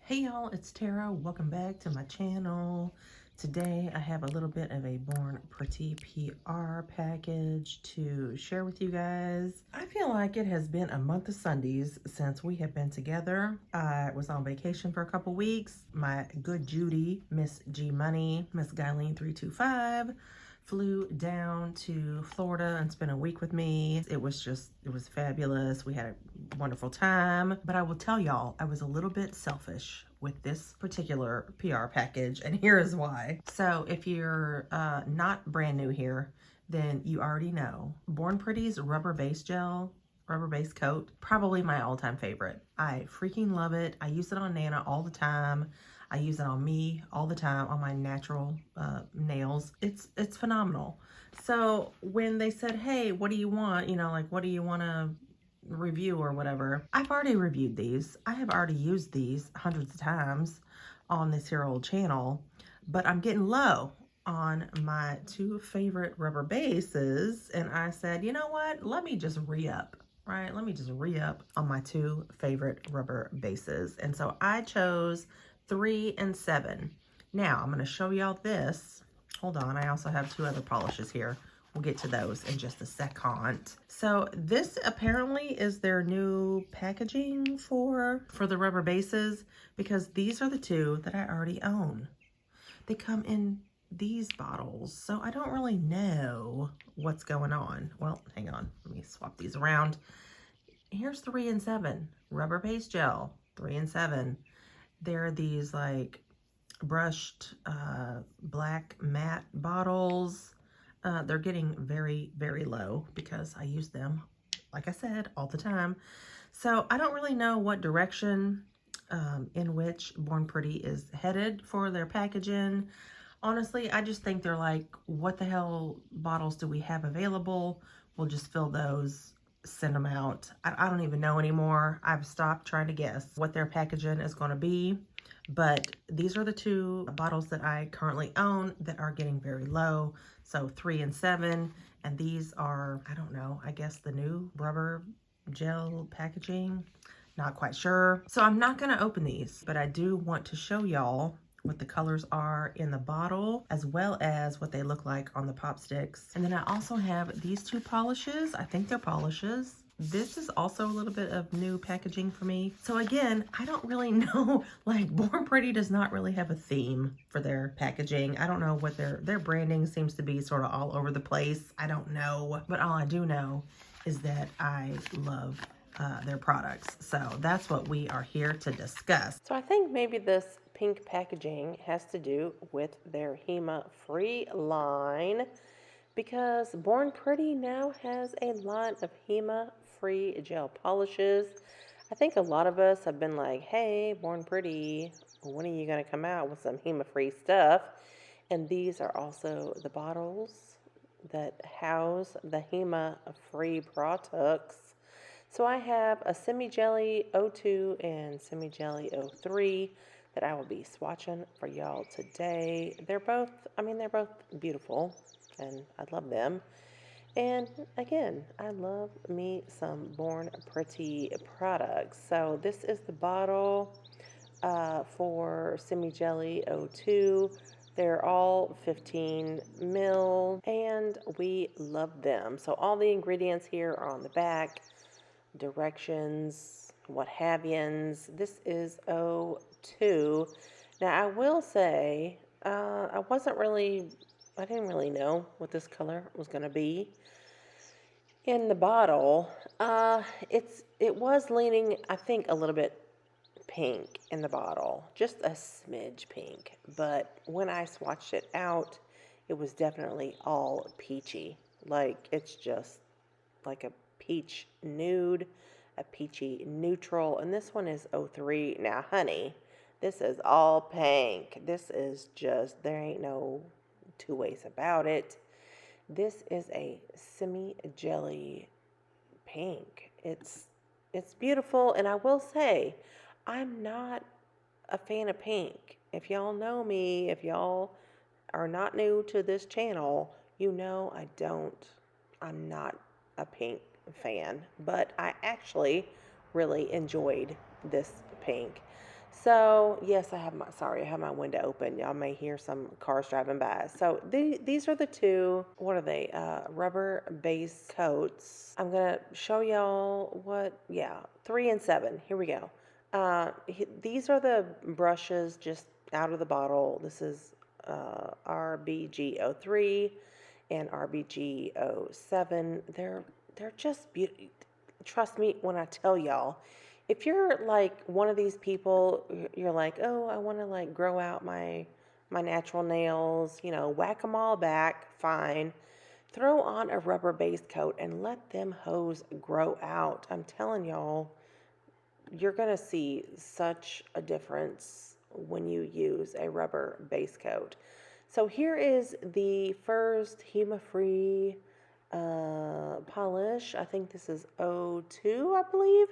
Hey y'all, it's Tara. Welcome back to my channel. Today I have a little bit of a Born Pretty PR package to share with you guys. I feel like it has been a month of Sundays since we have been together. I was on vacation for a couple weeks. My good Judy, Miss G Money, Miss Guyleen 325 flew down to Florida and spent a week with me. It was fabulous. We had a wonderful time. But I will tell y'all, I was a little bit selfish with this particular PR package, and here is why. So if you're not brand new here, then you already know. Born Pretty's rubber base gel, rubber base coat, probably my all-time favorite. I freaking love it. I use it on Nana all the time. I use it on me all the time on my natural nails. It's phenomenal. So when they said, hey, what do you want? You know, like, what do you want to review or whatever? I've already reviewed these. I have already used these hundreds of times on this here old channel, but I'm getting low on my two favorite rubber bases. And I said, you know what? Let me just re-up. Right? Let me just re-up on my two favorite rubber bases. And so I chose 3 and 7. Now I'm going to show y'all this. Hold on, I also have two other polishes here. We'll get to those in just a second. So this apparently is their new packaging for the rubber bases, because these are the two that I already own. They come in these bottles, so I don't really know what's going on. Well, hang on, let me swap these around. Here's 3 and 7, rubber base gel, 3 and 7. They're these like brushed black matte bottles. They're getting very, very low because I use them, like I said, all the time. So I don't really know what direction in which Born Pretty is headed for their packaging. Honestly, I just think they're like, what the hell bottles do we have available? We'll just fill those, send them out. I don't even know anymore. I've stopped trying to guess what their packaging is going to be. But these are the two bottles that I currently own that are getting very low. So 3 and 7. And these are, I don't know, I guess the new rubber gel packaging. Not quite sure. So I'm not going to open these, but I do want to show y'all what the colors are in the bottle, as well as what they look like on the pop sticks. And then I also have these two polishes. I think they're polishes. This is also a little bit of new packaging for me. So again, I don't really know, like Born Pretty does not really have a theme for their packaging. I don't know what their branding seems to be sort of all over the place. I don't know, but all I do know is that I love their products. So that's what we are here to discuss. So I think maybe this pink packaging has to do with their HEMA-Free line, because Born Pretty now has a line of HEMA-Free gel polishes. I think a lot of us have been like, hey, Born Pretty, when are you going to come out with some HEMA-Free stuff? And these are also the bottles that house the HEMA-Free products. So I have a Semi-Jelly 02 and Semi-Jelly 03 that I will be swatching for y'all today. They're both beautiful, and I love them. And again, I love me some Born Pretty products. So this is the bottle for Semi-Jelly 02. They're all 15 mil, and we love them. So all the ingredients here are on the back, directions, what have yous. This is 02. Now I will say, I didn't really know what this color was going to be in the bottle. It was leaning, I think, a little bit pink in the bottle, just a smidge pink. But when I swatched it out, it was definitely all peachy. Like, it's just like a peach nude, a peachy neutral, and this one is 03. Now, honey, this is all pink. This is just, there ain't no two ways about it. This is a semi-jelly pink. It's beautiful, and I will say, I'm not a fan of pink. If y'all know me, if y'all are not new to this channel, you know I'm not a pink fan, but I actually really enjoyed this pink. So, yes, I have my window open. Y'all may hear some cars driving by. So, these are the two, what are they? Rubber base coats. I'm going to show y'all yeah, 3 and 7. Here we go. These are the brushes just out of the bottle. This is RBG03 and RBG07. They're just beautiful. Trust me when I tell y'all, if you're like one of these people, you're like, oh, I want to like grow out my natural nails, you know, whack them all back, fine. Throw on a rubber base coat and let them hose grow out. I'm telling y'all, you're going to see such a difference when you use a rubber base coat. So here is the first HEMA-Free polish. I think this is 02, I believe.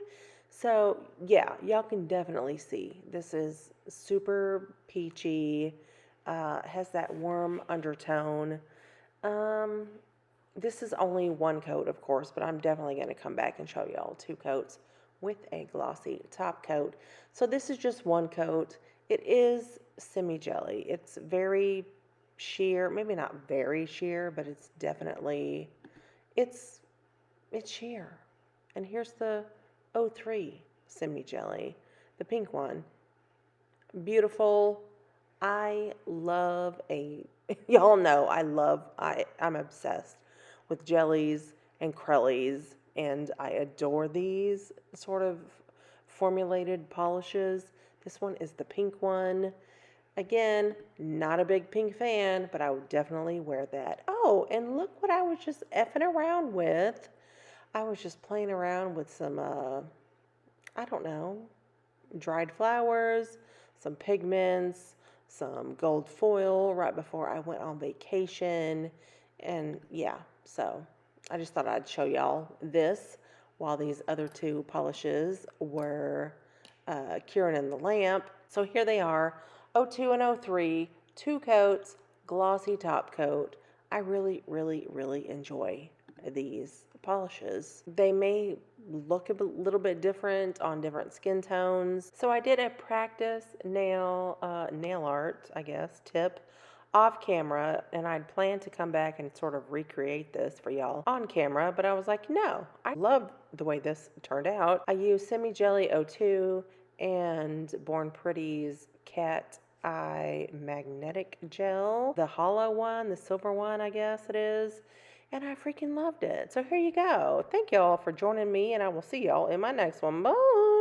So yeah, y'all can definitely see this is super peachy, has that warm undertone. Um, this is only one coat, of course, but I'm definitely going to come back and show y'all 2 coats with a glossy top coat. So this is just one coat. It is semi-jelly. It's very sheer, maybe not very sheer, but it's definitely, it's sheer. And here's the 03 semi-jelly, the pink one. Beautiful. I love y'all know I'm obsessed with jellies and crellies, and I adore these sort of formulated polishes. This one is the pink one. Again, not a big pink fan, but I would definitely wear that. Oh, and look what I was just effing around with. I was just playing around with some, I don't know, dried flowers, some pigments, some gold foil right before I went on vacation. And yeah, so I just thought I'd show y'all this while these other 2 polishes were curing in the lamp. So here they are, 02 and 03, 2 coats, glossy top coat. I really, really, really enjoy these polishes. They may look a little bit different on different skin tones. So I did a practice nail art, I guess, tip off camera, and I'd planned to come back and sort of recreate this for y'all on camera, but I was like, no, I love the way this turned out. I used Semi Jelly 02 and Born Pretty's Cat Eye Magnetic Gel, the hollow one, the silver one, I guess it is. And I freaking loved it. So here you go. Thank y'all for joining me, and I will see y'all in my next one. Bye.